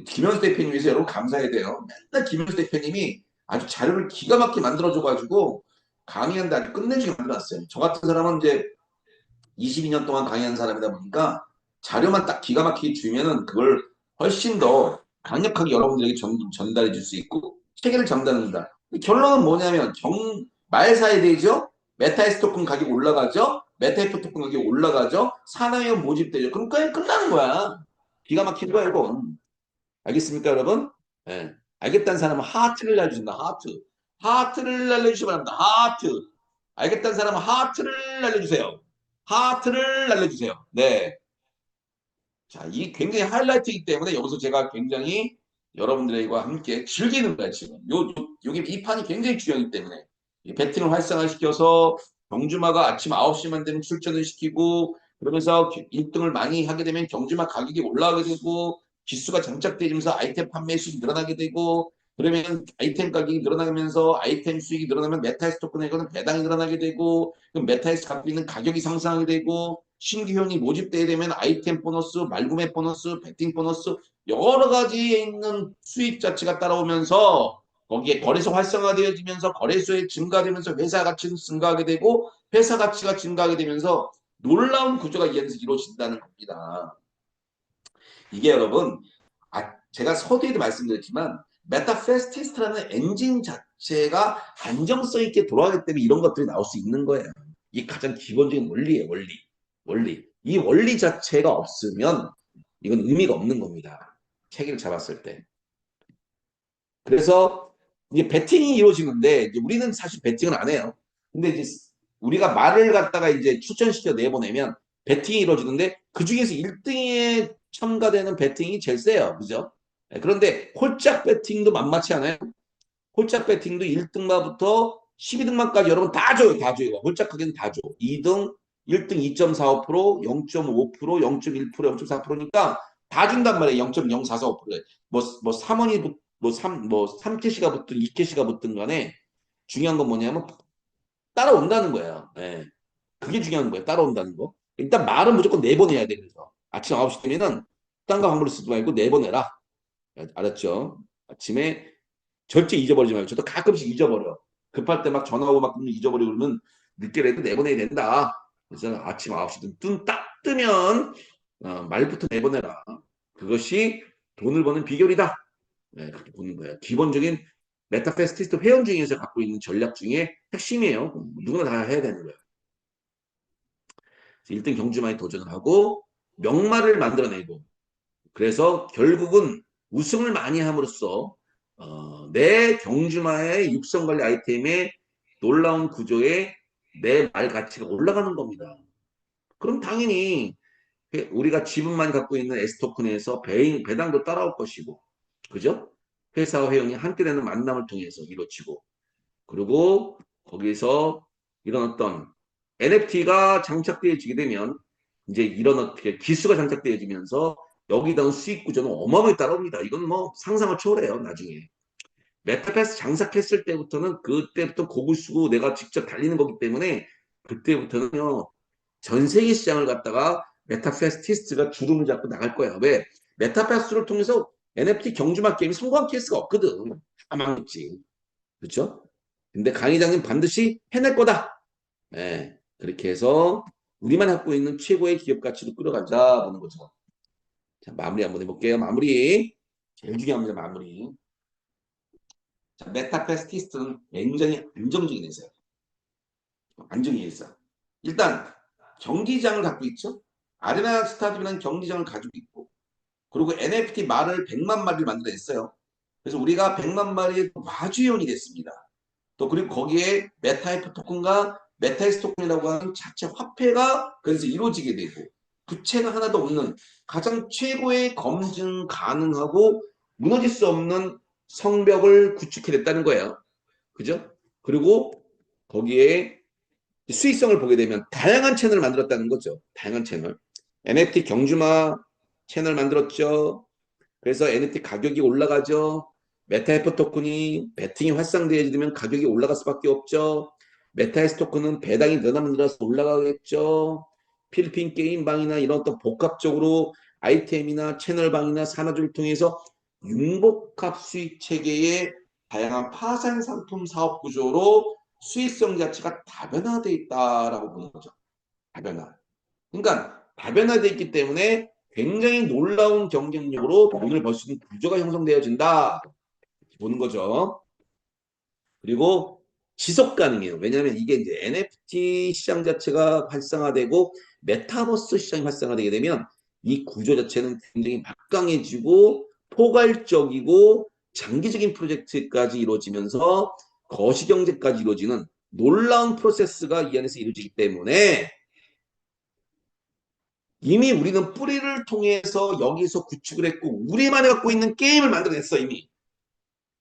김현수 대표님 위해서 여러분 감사해야 돼요. 맨날 김현수 대표님이 아주 자료를 기가 막히게 만들어줘가지고 강의하는데 아주 끝내주게 만들어놨어요. 저 같은 사람은 이제 22년 동안 강의한 사람이다 보니까 자료만 딱 기가 막히게 주면은 그걸 훨씬 더 강력하게 여러분들에게 전달해 줄 수 있고 체계를 전달합니다. 결론은 뭐냐면 말사에 대해죠. 메타에스 토큰 가격 올라가죠. 메타에프 토큰 가격 올라가죠. 산화형 모집되죠. 그럼 그냥 끝나는 거야. 기가 막힌 거야 이건. 알겠습니까 여러분? 예. 알겠다는 사람은 하트를 날려준다. 하트. 하트를 날려주시기 바랍니다. 하트. 알겠다는 사람은 하트를 날려주세요. 하트를 날려주세요. 네. 자, 이 굉장히 하이라이트이기 때문에 여기서 제가 굉장히 여러분들과 함께 즐기는 거예요, 지금. 요게 이 판이 굉장히 중요하기 때문에. 이 배팅을 활성화시켜서 경주마가 아침 9시만 되면 출전을 시키고 그러면서 1등을 많이 하게 되면 경주마 가격이 올라가게 되고 지수가 장착되면서 아이템 판매 수익이 늘어나게 되고 그러면 아이템 가격이 늘어나면서 아이템 수익이 늘어나면 메타에스 토큰에서는 배당이 늘어나게 되고 그럼 메타에스 갖고 있는 가격이 상승하게 되고 신규 회원이 모집되게 되면 아이템 보너스, 말구매 보너스, 배팅 보너스 여러 가지에 있는 수익 자체가 따라오면서 거기에 거래소 활성화되어지면서 거래소에 증가되면서 회사 가치는 증가하게 되고 회사 가치가 증가하게 되면서 놀라운 구조가 이루어진다는 겁니다. 이게 여러분 제가 서두에도 말씀드렸지만 메타페스티스트라는 엔진 자체가 안정성 있게 돌아가기 때문에 이런 것들이 나올 수 있는 거예요. 이게 가장 기본적인 원리예요. 원리. 이 원리 자체가 없으면 이건 의미가 없는 겁니다. 체계를 잡았을 때. 그래서 이제 배팅이 이루어지는데 이제 우리는 사실 배팅을 안 해요. 근데 이제 우리가 말을 갖다가 이제 추천시켜 내보내면 배팅이 이루어지는데 그 중에서 1등에 첨가되는 배팅이 제일 세요. 그죠? 그런데 홀짝 배팅도 만만치 않아요. 홀짝 배팅도 1등마부터 12등만까지 여러분 다 줘요. 다 줘요. 홀짝하게는 다 줘. 2등, 1등 2.45%, 0.5%, 0.1%, 0.4%니까 다 준단 말이에요. 0.0445%. 뭐 3원이 뭐 3캐시가 붙든 2캐시가 붙든 간에 중요한 건 뭐냐면 따라온다는 거예요. 예. 그게 중요한 거예요. 따라온다는 거. 일단 말은 무조건 내보내야 돼. 그래서 아침 9시 되면은 딴거 함부로 쓰지 말고 내보내라. 알았죠? 아침에 절대 잊어버리지 말고. 저도 가끔씩 잊어버려. 급할 때 막 전화오고 막 잊어버리고 그러면 늦게라도 내보내야 된다. 그래서 아침 9시 딱 뜨면 말부터 내보내라. 그것이 돈을 버는 비결이다. 네, 그렇게 보는 거예요. 기본적인 메타페스티스트 회원 중에서 갖고 있는 전략 중에 핵심이에요. 누구나 다 해야 되는 거예요. 1등 경주마에 도전을 하고 명마를 만들어내고 그래서 결국은 우승을 많이 함으로써 내 경주마의 육성관리 아이템의 놀라운 구조에 내 말 가치가 올라가는 겁니다. 그럼 당연히 우리가 지분만 갖고 있는 S토큰에서 배당도 따라올 것이고 그죠? 회사와 회원이 함께 되는 만남을 통해서 이루어지고 그리고 거기서 이런 어떤 NFT가 장착되어지게 되면 이제 이런 어떻게 기수가 장착되어지면서 여기다 수익 구조는 어마어마하게 따라옵니다. 이건 뭐 상상을 초월해요. 나중에. 메타패스 장착했을 때부터는 그때부터 곡을 쓰고 내가 직접 달리는 거기 때문에 그때부터는요. 전 세계 시장을 갖다가 메타페스티스트가 주름을 잡고 나갈 거야. 왜? 메타패스를 통해서 NFT 경주마 게임이 성공한 케이스가 없거든. 다 망했지. 그렇죠? 근데 강의장님 반드시 해낼 거다. 예, 그렇게 해서 우리만 갖고 있는 최고의 기업 가치로 끌어가자 보는 거죠. 자, 마무리 한번 해볼게요. 마무리. 제일 중요합니다. 마무리. 자, 메타페스티스트는 굉장히 안정적인 회사예요. 안정이 있어. 일단 경기장을 갖고 있죠. 아레나 스타디움이라는 경기장을 가지고 있고 그리고 NFT 말을 100만 마리를 만들어냈어요. 그래서 우리가 100만 마리의 마주연이 됐습니다. 또 그리고 거기에 메타이프 토큰과 메타이스 토큰이라고 하는 자체 화폐가 그래서 이루어지게 되고 부채가 하나도 없는 가장 최고의 검증 가능하고 무너질 수 없는 성벽을 구축해냈다는 거예요. 그죠? 그리고 거기에 수익성을 보게 되면 다양한 채널을 만들었다는 거죠. 다양한 채널. NFT 경주마 채널 만들었죠. 그래서 NFT 가격이 올라가죠. 메타에프 토큰이 배팅이 활성되어지면 가격이 올라갈 수밖에 없죠. 메타에스 토큰은 배당이 늘어나면 늘어서 올라가겠죠. 필리핀 게임방이나 이런 또 복합적으로 아이템이나 채널방이나 산화주를 통해서 융복합 수익 체계의 다양한 파생 상품 사업 구조로 수익성 자체가 다변화되어 있다라고 보는 거죠. 다변화. 그러니까 다변화되어 있기 때문에 굉장히 놀라운 경쟁력으로 돈을 벌 수 있는 구조가 형성되어진다. 보는 거죠. 그리고 지속 가능해요. 왜냐하면 이게 이제 NFT 시장 자체가 활성화되고 메타버스 시장이 활성화되게 되면 이 구조 자체는 굉장히 막강해지고 포괄적이고 장기적인 프로젝트까지 이루어지면서 거시경제까지 이루어지는 놀라운 프로세스가 이 안에서 이루어지기 때문에 이미 우리는 뿌리를 통해서 여기서 구축을 했고 우리만이 갖고 있는 게임을 만들어냈어 이미.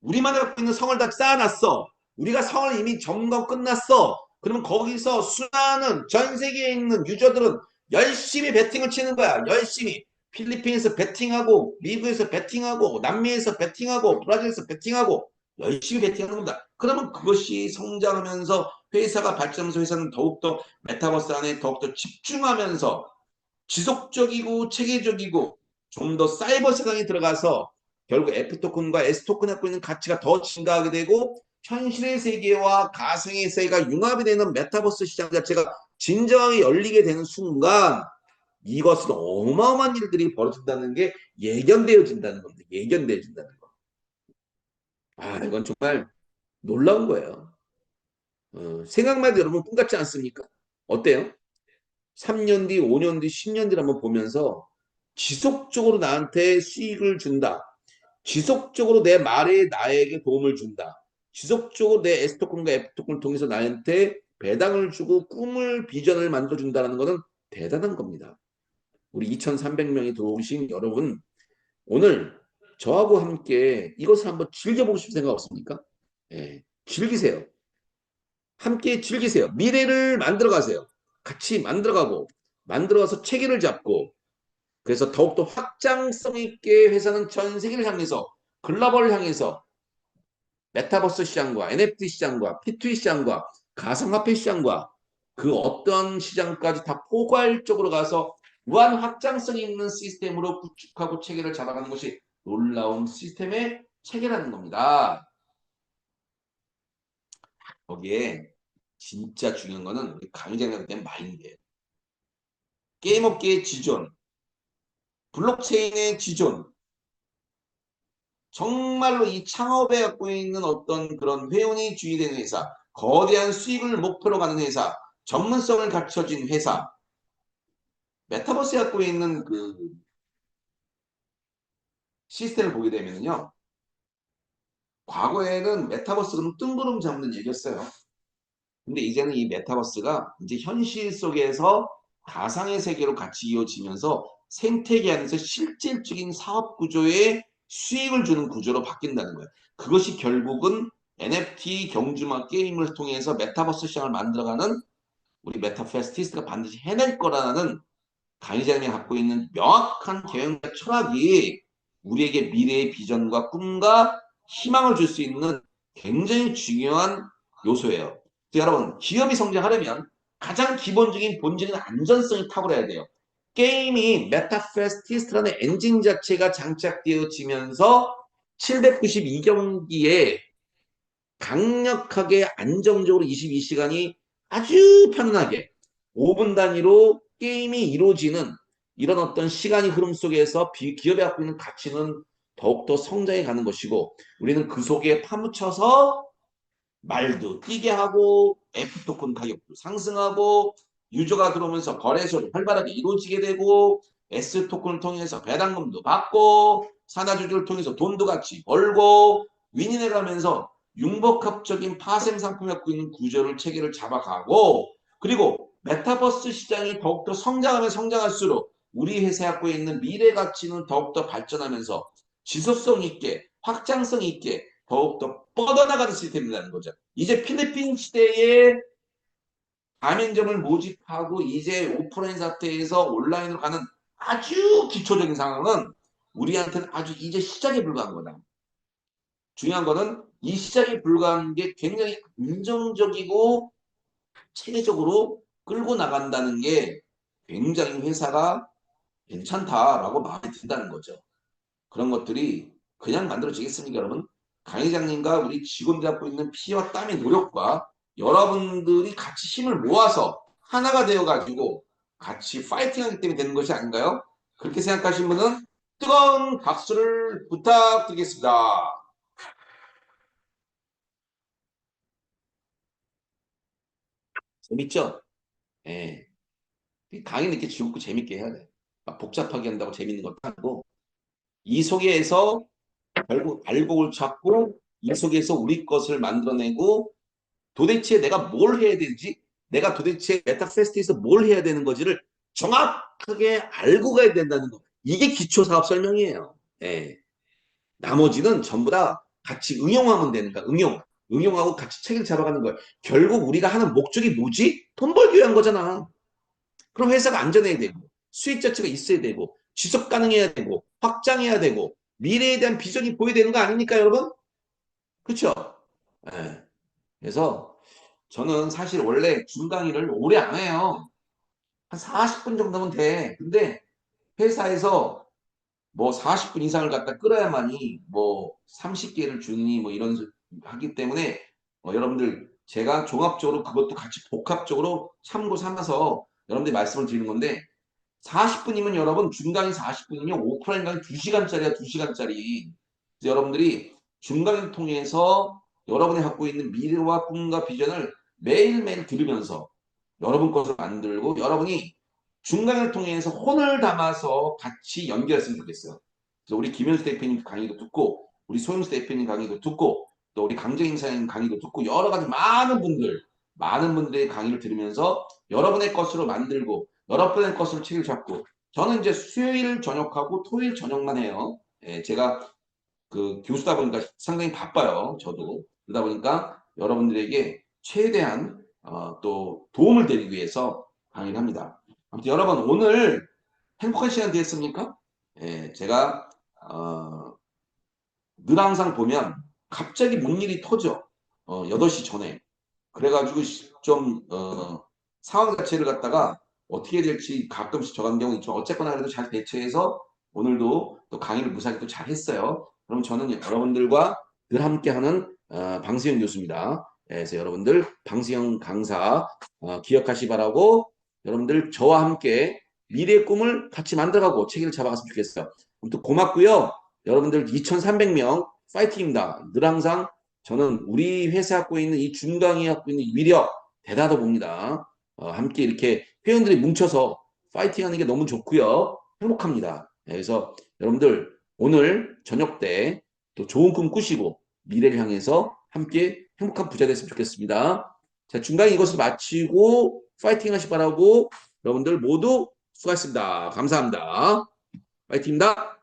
우리만이 갖고 있는 성을 다 쌓아놨어. 우리가 성을 이미 점검 끝났어. 그러면 거기서 수많은 전 세계에 있는 유저들은 열심히 배팅을 치는 거야. 열심히. 필리핀에서 배팅하고 미국에서 배팅하고 남미에서 배팅하고 브라질에서 배팅하고 열심히 배팅하는 겁니다. 그러면 그것이 성장하면서 회사가 발전하면서 회사는 더욱더 메타버스 안에 더욱더 집중하면서 지속적이고 체계적이고 좀 더 사이버 세상에 들어가서 결국 F토큰과 S토큰이 갖고 있는 가치가 더 증가하게 되고 현실의 세계와 가상의 세계가 융합이 되는 메타버스 시장 자체가 진정하게 열리게 되는 순간 이것은 어마어마한 일들이 벌어진다는 게 예견되어진다는 겁니다. 예견되어진다는 거. 아, 이건 정말 놀라운 거예요. 생각만 해도 여러분 꿈 같지 않습니까? 어때요? 3년 뒤, 5년 뒤, 10년 뒤를 한번 보면서 지속적으로 나한테 수익을 준다. 지속적으로 내 말에 나에게 도움을 준다. 지속적으로 내 S토큰과 F토큰을 통해서 나한테 배당을 주고 꿈을, 비전을 만들어준다는 것은 대단한 겁니다. 우리 2,300명이 들어오신 여러분, 오늘 저하고 함께 이것을 한번 즐겨보고 싶은 생각 없습니까? 예, 즐기세요. 함께 즐기세요. 미래를 만들어 가세요. 같이 만들어가고 만들어가서 체계를 잡고 그래서 더욱더 확장성 있게 회사는 전 세계를 향해서 글로벌을 향해서 메타버스 시장과 NFT 시장과 P2E 시장과 가상화폐 시장과 그 어떤 시장까지 다 포괄적으로 가서 무한 확장성 있는 시스템으로 구축하고 체계를 잡아가는 것이 놀라운 시스템의 체계라는 겁니다. 거기에 진짜 중요한 거는 우리 강의장님에 대한 마인드예요. 게임업계의 지존, 블록체인의 지존, 정말로 이 창업에 갖고 있는 어떤 그런 회원이 주의되는 회사, 거대한 수익을 목표로 가는 회사, 전문성을 갖춰진 회사, 메타버스에 갖고 있는 그 시스템을 보게 되면요. 과거에는 메타버스는 뜬구름 잡는 얘기였어요. 근데 이제는 이 메타버스가 이제 현실 속에서 가상의 세계로 같이 이어지면서 생태계 안에서 실질적인 사업 구조에 수익을 주는 구조로 바뀐다는 거예요. 그것이 결국은 NFT 경주마 게임을 통해서 메타버스 시장을 만들어가는 우리 메타페스티스트가 반드시 해낼 거라는 강의자님이 갖고 있는 명확한 경영자 철학이 우리에게 미래의 비전과 꿈과 희망을 줄 수 있는 굉장히 중요한 요소예요. 여러분, 기업이 성장하려면 가장 기본적인 본질은 안전성이 탁월해야 돼요. 게임이 메타페스티스트라는 엔진 자체가 장착되어지면서 792경기에 강력하게 안정적으로 22시간이 아주 편안하게 5분 단위로 게임이 이루어지는 이런 어떤 시간의 흐름 속에서 기업이 갖고 있는 가치는 더욱더 성장해 가는 것이고 우리는 그 속에 파묻혀서 말도 뛰게 하고 F토큰 가격도 상승하고 유저가 들어오면서 거래소도 활발하게 이루어지게 되고 S토큰을 통해서 배당금도 받고 산하주주를 통해서 돈도 같이 벌고 윈윈해 가면서 융복합적인 파생 상품을 갖고 있는 구조를 체계를 잡아가고 그리고 메타버스 시장이 더욱더 성장하면 성장할수록 우리 회사에 갖고 있는 미래 가치는 더욱더 발전하면서 지속성 있게 확장성 있게 더욱더 뻗어나가는 시스템이라는 거죠. 이제 필리핀 시대에 가맹점을 모집하고 이제 오프라인 사태에서 온라인으로 가는 아주 기초적인 상황은 우리한테는 아주 이제 시작에 불과한 거다. 중요한 거는 이 시작에 불과한 게 굉장히 안정적이고 체계적으로 끌고 나간다는 게 굉장히 회사가 괜찮다라고 마음에 든다는 거죠. 그런 것들이 그냥 만들어지겠습니까, 여러분? 강 회장님과 우리 직원들이 갖고 있는 피와 땀의 노력과 여러분들이 같이 힘을 모아서 하나가 되어가지고 같이 파이팅하기 때문에 되는 것이 아닌가요? 그렇게 생각하시는 분은 뜨거운 박수를 부탁드리겠습니다. 재밌죠? 예. 강의는 이렇게 즐겁고 재밌게 해야 돼. 막 복잡하게 한다고 재밌는 것도 아니고 이 속에서 결국 알곡을 찾고 이 속에서 우리 것을 만들어내고 도대체 내가 뭘 해야 되는지 내가 도대체 메타페스트에서 뭘 해야 되는 거지를 정확하게 알고 가야 된다는 거. 이게 기초 사업 설명이에요. 예. 나머지는 전부 다 같이 응용하면 되는 거야. 응용. 응용하고 같이 책을 잡아가는 거야. 결국 우리가 하는 목적이 뭐지? 돈 벌기 위한 거잖아. 그럼 회사가 안전해야 되고 수익 자체가 있어야 되고 지속 가능해야 되고 확장해야 되고 미래에 대한 비전이 보여야 되는 거 아닙니까, 여러분? 그렇죠? 예. 그래서 저는 사실 원래 준 강의를 오래 안 해요. 한 40분 정도면 돼. 근데 회사에서 뭐 40분 이상을 갖다 끌어야만이 뭐 30개를 주니 뭐 이런 하기 때문에 여러분들 제가 종합적으로 그것도 같이 복합적으로 참고 삼아서 여러분들 말씀을 드리는 건데 40분이면 여러분 중강의 40분이면 오프라인 강의 2시간짜리야 2시간짜리. 여러분들이 중강을 통해서 여러분이 갖고 있는 미래와 꿈과 비전을 매일매일 들으면서 여러분 것을 만들고 여러분이 중강을 통해서 혼을 담아서 같이 연결했으면 좋겠어요. 그래서 우리 김현수 대표님 강의도 듣고 우리 소영수 대표님 강의도 듣고 또 우리 강정인 사장님 강의도 듣고 여러 가지 많은 분들의 강의를 들으면서 여러분의 것으로 만들고 여러분의 것으로 책을 잡고 저는 이제 수요일 저녁하고 토요일 저녁만 해요. 예, 제가 그 교수다 보니까 상당히 바빠요. 저도. 그러다 보니까 여러분들에게 최대한 또 도움을 드리기 위해서 강의를 합니다. 아무튼 여러분 오늘 행복한 시간 되었습니까? 예, 제가 늘 항상 보면 갑자기 뭔 일이 터져. 8시 전에. 그래가지고 좀 상황 자체를 갖다가 어떻게 될지 가끔씩 저간 경우 있죠. 어쨌거나 그래도 잘 대처해서 오늘도 또 강의를 무사히 또 잘 했어요. 그럼 저는 여러분들과 늘 함께하는 방수영 교수입니다. 그래서 여러분들 방수영 강사 기억하시 바라고 여러분들 저와 함께 미래의 꿈을 같이 만들어가고 체계를 잡아갔으면 좋겠어요. 아무튼 고맙고요. 여러분들 2,300명 파이팅입니다. 늘 항상 저는 우리 회사 갖고 있는 이 중강이 갖고 있는 위력 대단하다 봅니다. 함께 이렇게 회원들이 뭉쳐서 파이팅하는 게 너무 좋고요. 행복합니다. 그래서 여러분들 오늘 저녁 때 또 좋은 꿈 꾸시고 미래를 향해서 함께 행복한 부자 됐으면 좋겠습니다. 자, 중강이 이것을 마치고 파이팅 하시 바라고 여러분들 모두 수고하셨습니다. 감사합니다. 파이팅입니다.